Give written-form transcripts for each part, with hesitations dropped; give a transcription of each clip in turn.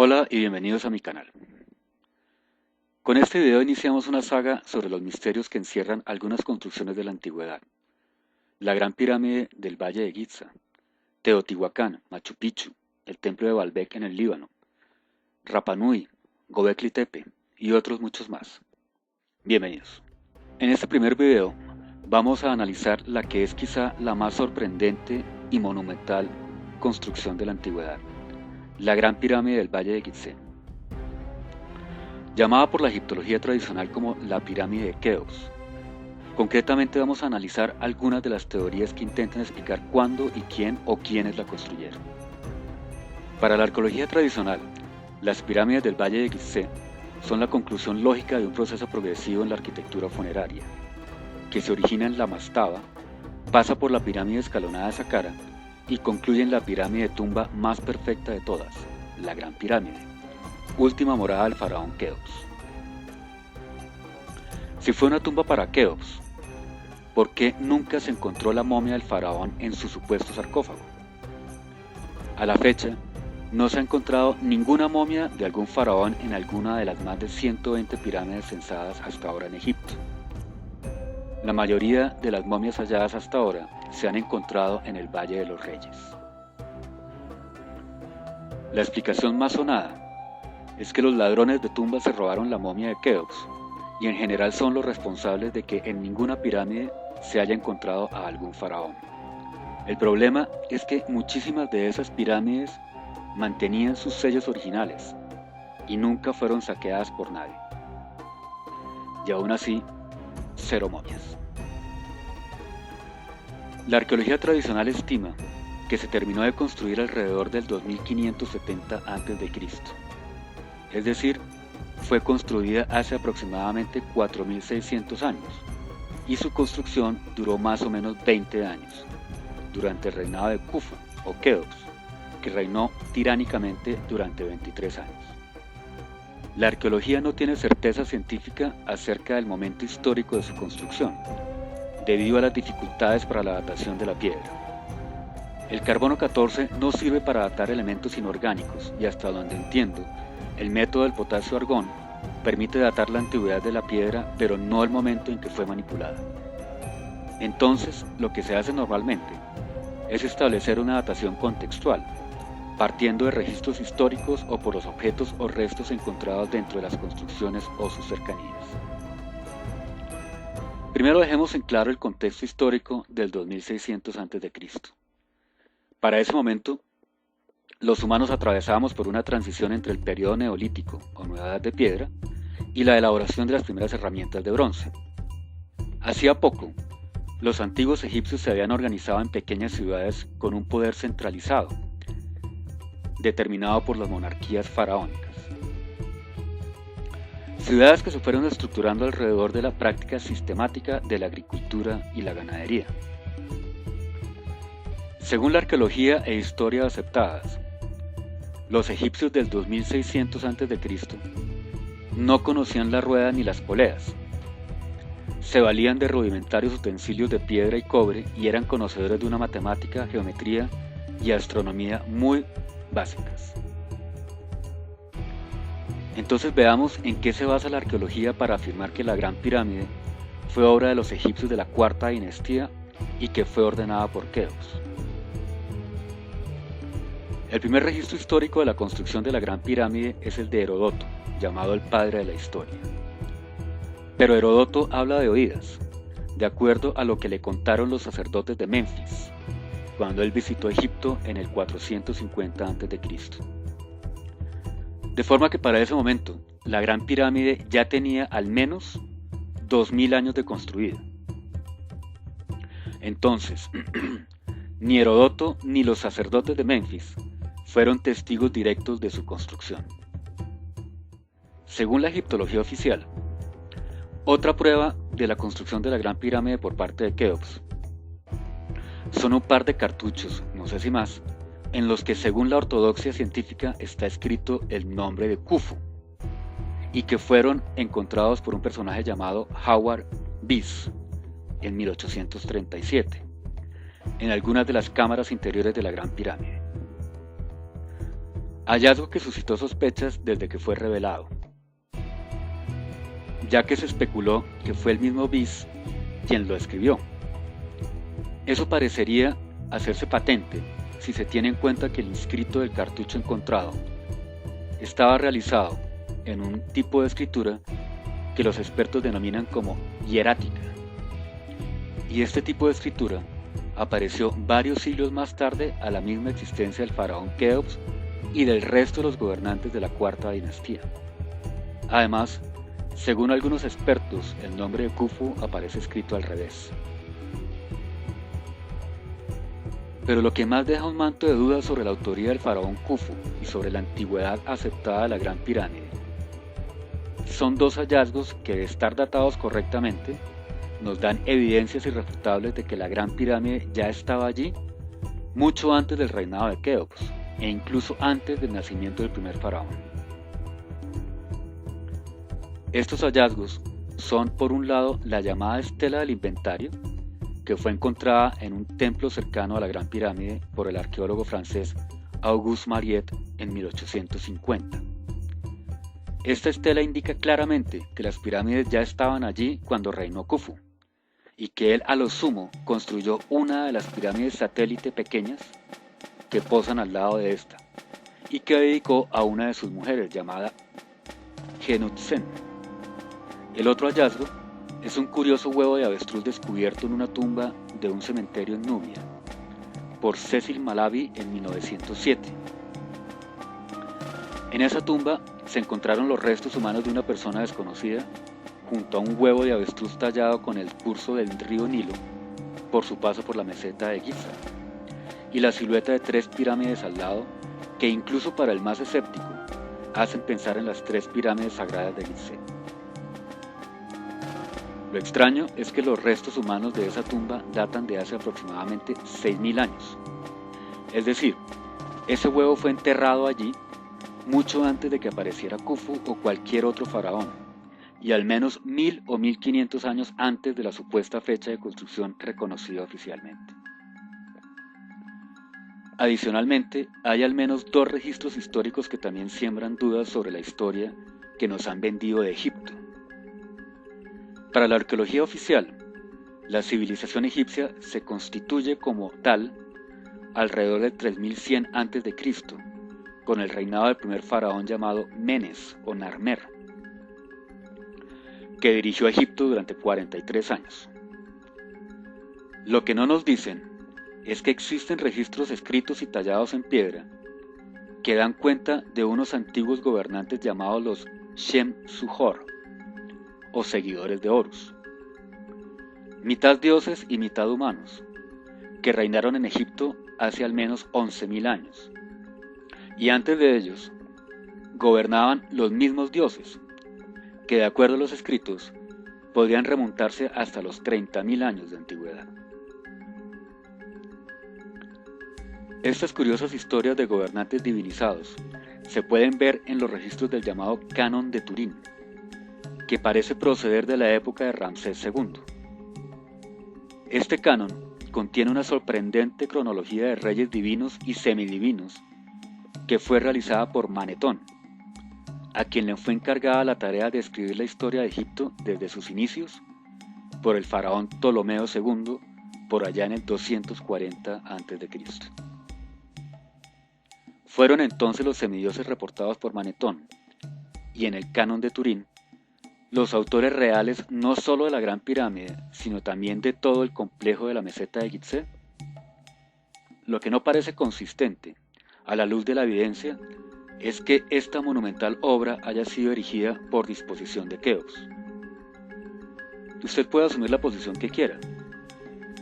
Hola y bienvenidos a mi canal. Con este video iniciamos una saga sobre los misterios que encierran algunas construcciones de la antigüedad. La Gran Pirámide del Valle de Giza, Teotihuacán, Machu Picchu, el Templo de Baalbek en el Líbano, Rapa Nui, Göbekli Tepe y otros muchos más. Bienvenidos. En este primer video vamos a analizar la que es quizá la más sorprendente y monumental construcción de la antigüedad, la Gran Pirámide del Valle de Giza. Llamada por la egiptología tradicional como la pirámide de Keops. Concretamente vamos a analizar algunas de las teorías que intentan explicar cuándo y quién o quiénes la construyeron. Para la arqueología tradicional, las pirámides del Valle de Giza son la conclusión lógica de un proceso progresivo en la arquitectura funeraria, que se origina en la mastaba, pasa por la pirámide escalonada de Saqqara y concluye en la pirámide de tumba más perfecta de todas, la Gran Pirámide, última morada del faraón Keops. Si fue una tumba para Keops, ¿por qué nunca se encontró la momia del faraón en su supuesto sarcófago? A la fecha, no se ha encontrado ninguna momia de algún faraón en alguna de las más de 120 pirámides censadas hasta ahora en Egipto. La mayoría de las momias halladas hasta ahora se han encontrado en el Valle de los Reyes. La explicación más sonada es que los ladrones de tumbas se robaron la momia de Keops y en general son los responsables de que en ninguna pirámide se haya encontrado a algún faraón. El problema es que muchísimas de esas pirámides mantenían sus sellos originales y nunca fueron saqueadas por nadie. Y aún así, cero momias. La arqueología tradicional estima que se terminó de construir alrededor del 2570 a.C., es decir, fue construida hace aproximadamente 4600 años y su construcción duró más o menos 20 años, durante el reinado de Khufu o Keops, que reinó tiránicamente durante 23 años. La arqueología no tiene certeza científica acerca del momento histórico de su construcción, debido a las dificultades para la datación de la piedra. El carbono 14 no sirve para datar elementos inorgánicos y hasta donde entiendo, el método del potasio-argón permite datar la antigüedad de la piedra, pero no el momento en que fue manipulada. Entonces, lo que se hace normalmente es establecer una datación contextual, partiendo de registros históricos o por los objetos o restos encontrados dentro de las construcciones o sus cercanías. Primero dejemos en claro el contexto histórico del 2600 a.C. Para ese momento, los humanos atravesábamos por una transición entre el periodo neolítico o nueva edad de piedra y la elaboración de las primeras herramientas de bronce. Hacía poco, los antiguos egipcios se habían organizado en pequeñas ciudades con un poder centralizado, determinado por las monarquías faraónicas. Ciudades que se fueron estructurando alrededor de la práctica sistemática de la agricultura y la ganadería. Según la arqueología e historia aceptadas, los egipcios del 2600 a.C. no conocían la rueda ni las poleas. Se valían de rudimentarios utensilios de piedra y cobre y eran conocedores de una matemática, geometría y astronomía muy básicas. Entonces veamos en qué se basa la arqueología para afirmar que la Gran Pirámide fue obra de los egipcios de la cuarta dinastía y que fue ordenada por Keops. El primer registro histórico de la construcción de la Gran Pirámide es el de Heródoto, llamado el padre de la historia. Pero Heródoto habla de oídas, de acuerdo a lo que le contaron los sacerdotes de Menfis, cuando él visitó Egipto en el 450 a.C. De forma que para ese momento, la Gran Pirámide ya tenía al menos 2000 años de construida. Entonces, ni Heródoto ni los sacerdotes de Menfis fueron testigos directos de su construcción. Según la egiptología oficial, otra prueba de la construcción de la Gran Pirámide por parte de Keops son un par de cartuchos, no sé si más, en los que según la ortodoxia científica está escrito el nombre de Khufu y que fueron encontrados por un personaje llamado Howard Bees en 1837 en algunas de las cámaras interiores de la Gran Pirámide. hallazgo que suscitó sospechas desde que fue revelado, ya que se especuló que fue el mismo Bis quien lo escribió. Eso parecería hacerse patente si se tiene en cuenta que el inscrito del cartucho encontrado estaba realizado en un tipo de escritura que los expertos denominan como hierática, y este tipo de escritura apareció varios siglos más tarde a la misma existencia del faraón Keops y del resto de los gobernantes de la cuarta dinastía. Además, según algunos expertos, el nombre de Khufu aparece escrito al revés. Pero lo que más deja un manto de dudas sobre la autoría del faraón Khufu y sobre la antigüedad aceptada de la Gran Pirámide son dos hallazgos que, de estar datados correctamente, nos dan evidencias irrefutables de que la Gran Pirámide ya estaba allí mucho antes del reinado de Keops e incluso antes del nacimiento del primer faraón. Estos hallazgos son, por un lado, la llamada Estela del Inventario, que fue encontrada en un templo cercano a la Gran Pirámide por el arqueólogo francés Auguste Mariette en 1850. Esta estela indica claramente que las pirámides ya estaban allí cuando reinó Khufu, y que él a lo sumo construyó una de las pirámides satélite pequeñas que posan al lado de esta, y que dedicó a una de sus mujeres llamada Genutsen. El otro hallazgo es un curioso huevo de avestruz descubierto en una tumba de un cementerio en Nubia por Cecil Malaby en 1907. En esa tumba se encontraron los restos humanos de una persona desconocida junto a un huevo de avestruz tallado con el curso del río Nilo por su paso por la meseta de Giza, y la silueta de 3 pirámides al lado que, incluso para el más escéptico, hacen pensar en las 3 pirámides sagradas de Gizeh. Lo extraño es que los restos humanos de esa tumba datan de hace aproximadamente 6.000 años. Es decir, ese huevo fue enterrado allí mucho antes de que apareciera Khufu o cualquier otro faraón, y al menos 1.000 o 1.500 años antes de la supuesta fecha de construcción reconocida oficialmente. Adicionalmente, hay al menos 2 registros históricos que también siembran dudas sobre la historia que nos han vendido de Egipto. Para la arqueología oficial, la civilización egipcia se constituye como tal alrededor del 3100 a.C., con el reinado del primer faraón llamado Menes o Narmer, que dirigió a Egipto durante 43 años. Lo que no nos dicen es que existen registros escritos y tallados en piedra que dan cuenta de unos antiguos gobernantes llamados los Shem Suhor, o seguidores de Horus, mitad dioses y mitad humanos, que reinaron en Egipto hace al menos 11.000 años, y antes de ellos gobernaban los mismos dioses, que de acuerdo a los escritos podrían remontarse hasta los 30.000 años de antigüedad. Estas curiosas historias de gobernantes divinizados se pueden ver en los registros del llamado Canon de Turín, que parece proceder de la época de Ramsés II. Este canon contiene una sorprendente cronología de reyes divinos y semidivinos que fue realizada por Manetón, a quien le fue encargada la tarea de escribir la historia de Egipto desde sus inicios por el faraón Ptolomeo II por allá en el 240 a.C. Fueron entonces los semidioses reportados por Manetón, y en el Canon de Turín, los autores reales no solo de la Gran Pirámide, sino también de todo el complejo de la meseta de Gizeh. Lo que no parece consistente, a la luz de la evidencia, es que esta monumental obra haya sido erigida por disposición de Keops. Usted puede asumir la posición que quiera,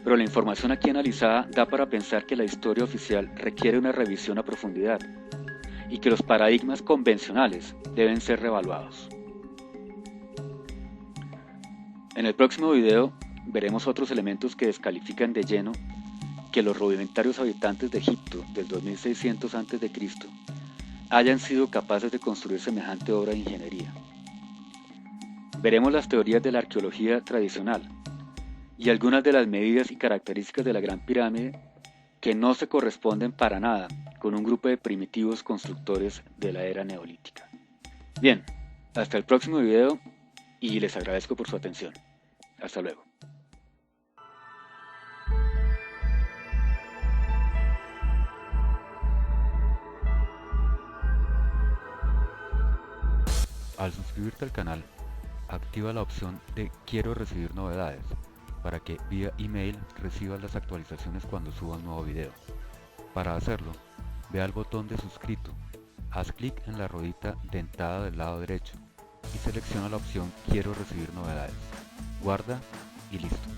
pero la información aquí analizada da para pensar que la historia oficial requiere una revisión a profundidad y que los paradigmas convencionales deben ser reevaluados. En el próximo video veremos otros elementos que descalifican de lleno que los rudimentarios habitantes de Egipto del 2600 a.C. hayan sido capaces de construir semejante obra de ingeniería. Veremos las teorías de la arqueología tradicional y algunas de las medidas y características de la Gran Pirámide que no se corresponden para nada con un grupo de primitivos constructores de la era neolítica. Bien, hasta el próximo video y les agradezco por su atención. Hasta luego. Al suscribirte al canal, activa la opción de Quiero recibir novedades para que vía email recibas las actualizaciones cuando suba un nuevo video. Para hacerlo, ve al botón de suscrito, haz clic en la ruedita dentada del lado derecho y selecciona la opción Quiero recibir novedades. Guarda y listo.